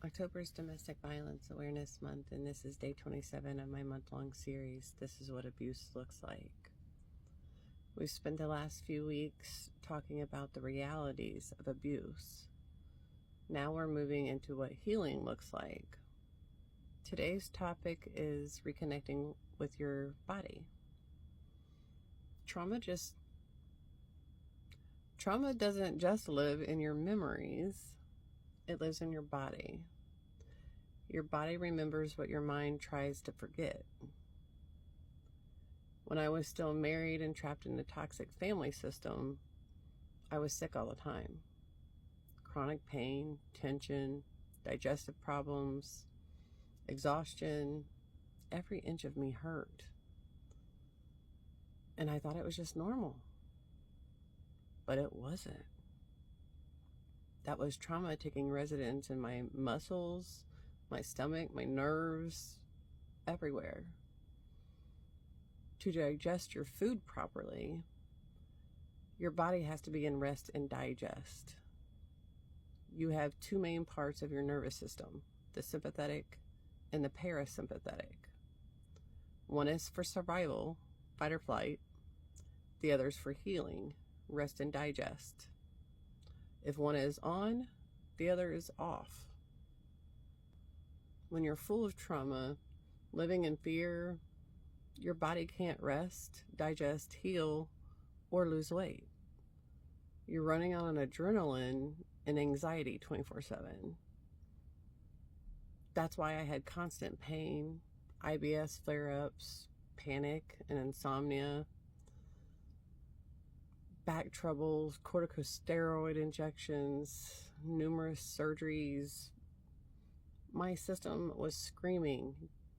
October is Domestic Violence Awareness Month, and this is day 27 of my month-long series, This is What Abuse Looks Like. We've spent the last few weeks talking about the realities of abuse. Now we're moving into what healing looks like. Today's topic is reconnecting with your body. Trauma doesn't just live in your memories, it lives in your body. Your body remembers what your mind tries to forget. When I was still married and trapped in a toxic family system, I was sick all the time. Chronic pain, tension, digestive problems, exhaustion, every inch of me hurt. And I thought it was just normal. But it wasn't. That was trauma taking residence in my muscles, my stomach, my nerves, everywhere. To digest your food properly, your body has to be in rest and digest. You have two main parts of your nervous system, the sympathetic and the parasympathetic. One is for survival, fight or flight. The other is for healing, rest and digest. If one is on, the other is off. When you're full of trauma, living in fear, your body can't rest, digest, heal, or lose weight. You're running on adrenaline and anxiety 24/7. That's why I had constant pain, IBS flare-ups, panic and insomnia, back troubles, corticosteroid injections, numerous surgeries. My system was screaming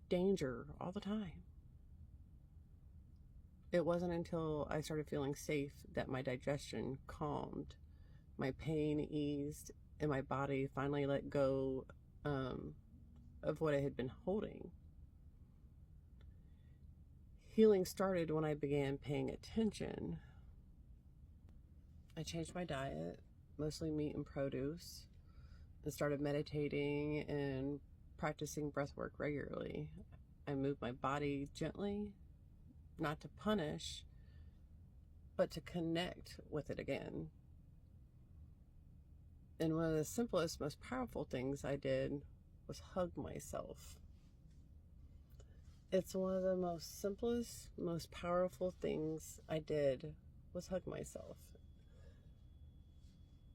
danger all the time. It wasn't until I started feeling safe that my digestion calmed, my pain eased, and my body finally let go of what it had been holding. Healing started when I began paying attention. I changed my diet, mostly meat and produce, and started meditating and practicing breath work regularly. I moved my body gently, not to punish, but to connect with it again. And one of the simplest, most powerful things I did was hug myself. It's one of the most simplest, most powerful things I did was hug myself.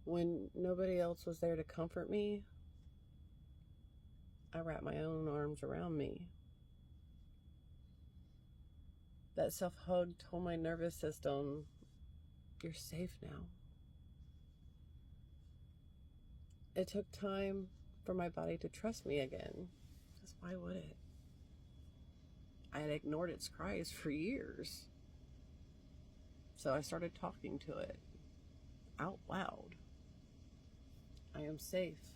When nobody else was there to comfort me, I wrapped my own arms around me. That self-hug told my nervous system, you're safe now. It took time for my body to trust me again, because why would it? I had ignored its cries for years. So I started talking to it out loud. I am safe.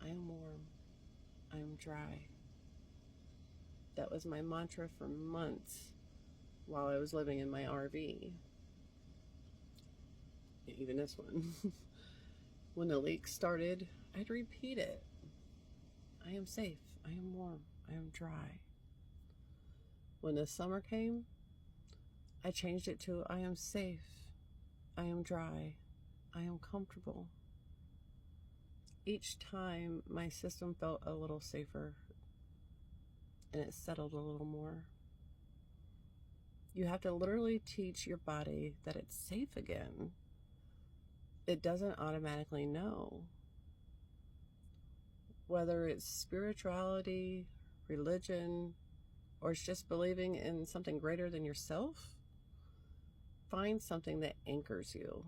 I am warm. I am dry. That was my mantra for months while I was living in my RV. Even this one. When the leak started, I'd repeat it. I am safe. I am warm. I am dry. When the summer came, I changed it to I am safe. I am dry. I am comfortable. Each time, my system felt a little safer, and it settled a little more. You have to literally teach your body that it's safe again. It doesn't automatically know. Whether it's spirituality, religion, or it's just believing in something greater than yourself, find something that anchors you.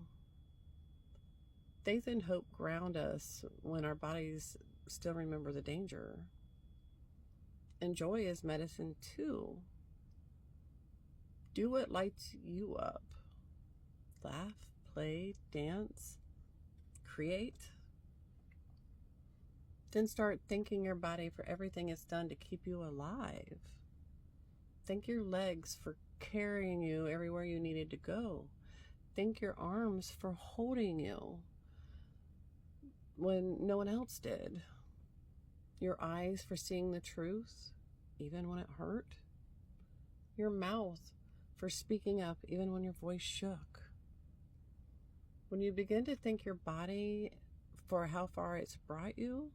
Faith and hope ground us when our bodies still remember the danger. And joy is medicine too. Do what lights you up. Laugh, play, dance, create. Then start thanking your body for everything it's done to keep you alive. Thank your legs for carrying you everywhere you needed to go. Thank your arms for holding you when no one else did. Your eyes for seeing the truth, even when it hurt. Your mouth for speaking up, even when your voice shook. When you begin to thank your body for how far it's brought you,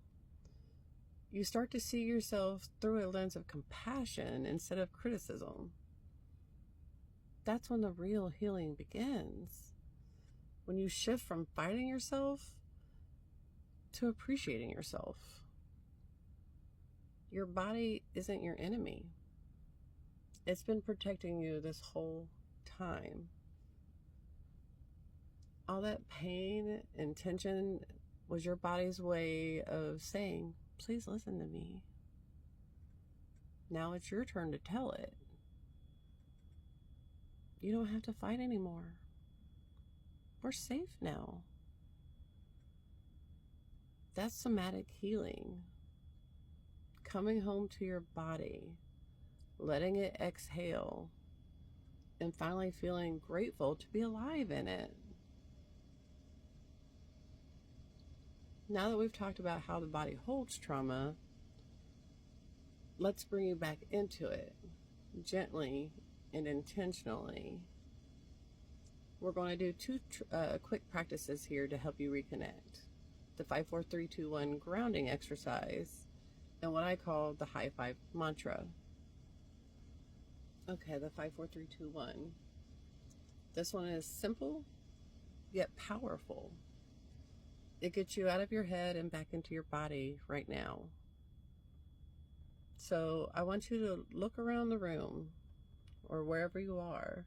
you start to see yourself through a lens of compassion instead of criticism. That's when the real healing begins. When you shift from fighting yourself to appreciating yourself. Your body isn't your enemy. It's been protecting you this whole time. All that pain and tension was your body's way of saying, please listen to me. Now it's your turn to tell it. You don't have to fight anymore. We're safe now. That's somatic healing. Coming home to your body, letting it exhale, and finally feeling grateful to be alive in it. Now that we've talked about how the body holds trauma, let's bring you back into it, gently and intentionally. We're going to do two quick practices here to help you reconnect. The 5, 4, 3, 2, 1 grounding exercise, and what I call the high five mantra. Okay, the 5, 4, 3, 2, 1. This one is simple, yet powerful. It gets you out of your head and back into your body right now. So I want you to look around the room or wherever you are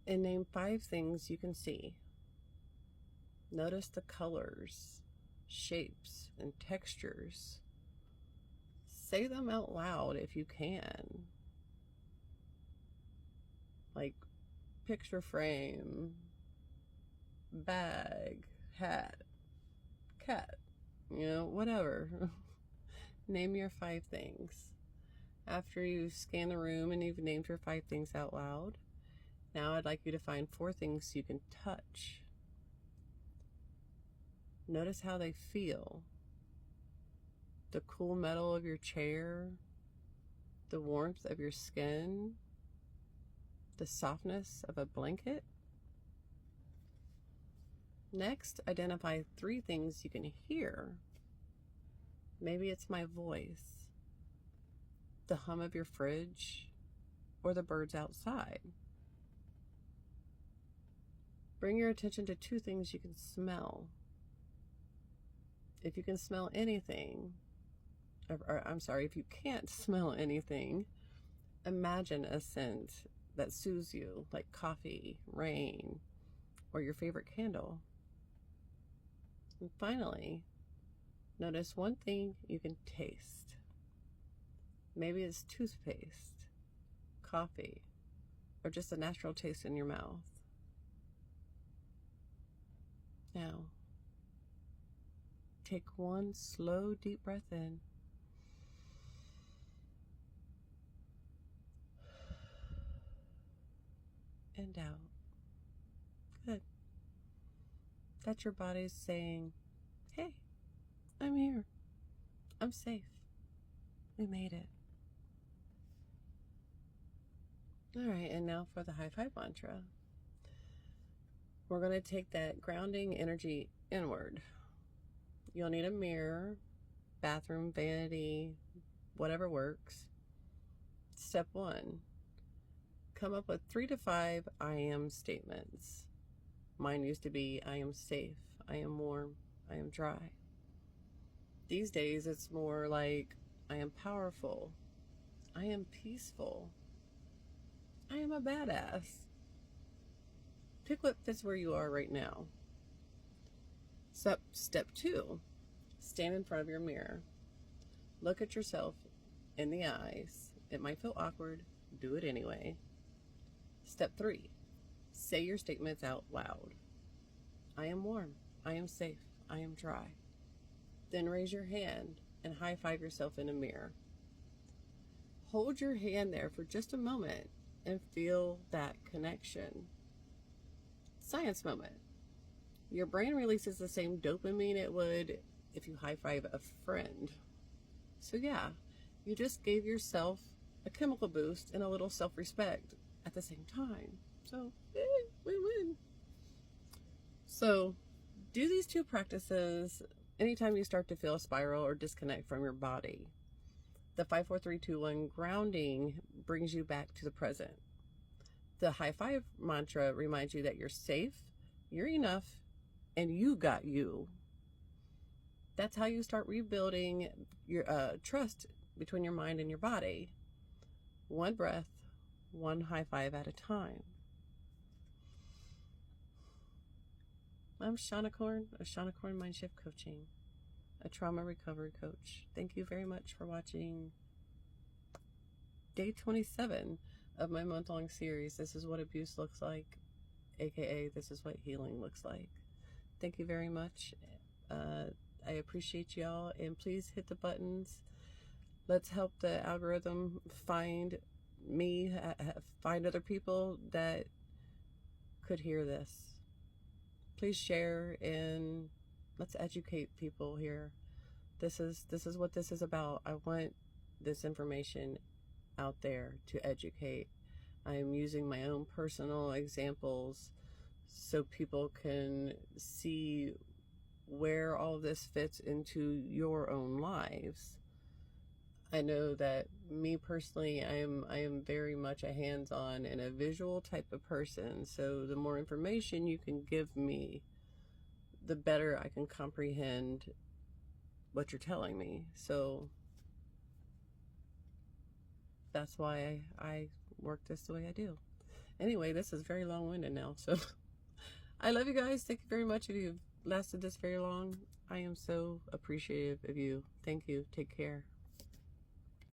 and name 5 things you can see. Notice the colors, shapes, and textures. Say them out loud if you can. Like picture frame, bag, hat, cat, whatever. Name your 5 things. After you scan the room and you've named your 5 things out loud, now I'd like you to find 4 things you can touch. Notice how they feel. The cool metal of your chair, the warmth of your skin, the softness of a blanket. Next, identify 3 things you can hear. Maybe it's my voice, the hum of your fridge, or the birds outside. Bring your attention to 2 things you can smell. If you can smell anything, if you can't smell anything, imagine a scent that soothes you, like coffee, rain, or your favorite candle. And finally, notice 1 thing you can taste. Maybe it's toothpaste, coffee, or just a natural taste in your mouth. Now, take 1 slow, deep breath in. And out. Good. That's your body saying, hey, I'm here. I'm safe. We made it. All right, and now for the high five mantra. We're going to take that grounding energy inward. You'll need a mirror, bathroom, vanity, whatever works. Step 1, come up with 3 to 5 I am statements. Mine used to be, I am safe, I am warm, I am dry. These days it's more like, I am powerful, I am peaceful, I am a badass. Pick what fits where you are right now. Step 2, stand in front of your mirror. Look at yourself in the eyes. It might feel awkward, do it anyway. Step 3, say your statements out loud. I am warm, I am safe, I am dry. Then raise your hand and high five yourself in a mirror. Hold your hand there for just a moment and feel that connection. Science moment. Your brain releases the same dopamine it would if you high five a friend. So yeah, you just gave yourself a chemical boost and a little self-respect at the same time. So, win-win. So, do these two practices anytime you start to feel a spiral or disconnect from your body. The 5, 4, 3, 2, 1 grounding brings you back to the present. The high five mantra reminds you that you're safe, you're enough, and you got you. That's how you start rebuilding your trust between your mind and your body. One breath, one high five at a time. I'm Shawnicorn of Shawnicorn Mindshift Coaching, a trauma recovery coach. Thank you very much for watching day 27 of my month-long series. This is what abuse looks like, aka this is what healing looks like. Thank you very much. I appreciate y'all, and please hit the buttons. Let's help the algorithm find me, find other people that could hear this. Please share, and let's educate people here. This is what this is about. I want this information out there to educate. I am using my own personal examples so people can see where all of this fits into your own lives. I know that me personally, I am very much a hands-on and a visual type of person. So the more information you can give me, the better I can comprehend what you're telling me. So that's why I work this the way I do. Anyway, this is very long-winded now. So I love you guys. Thank you very much if you've lasted this very long. I am so appreciative of you. Thank you. Take care.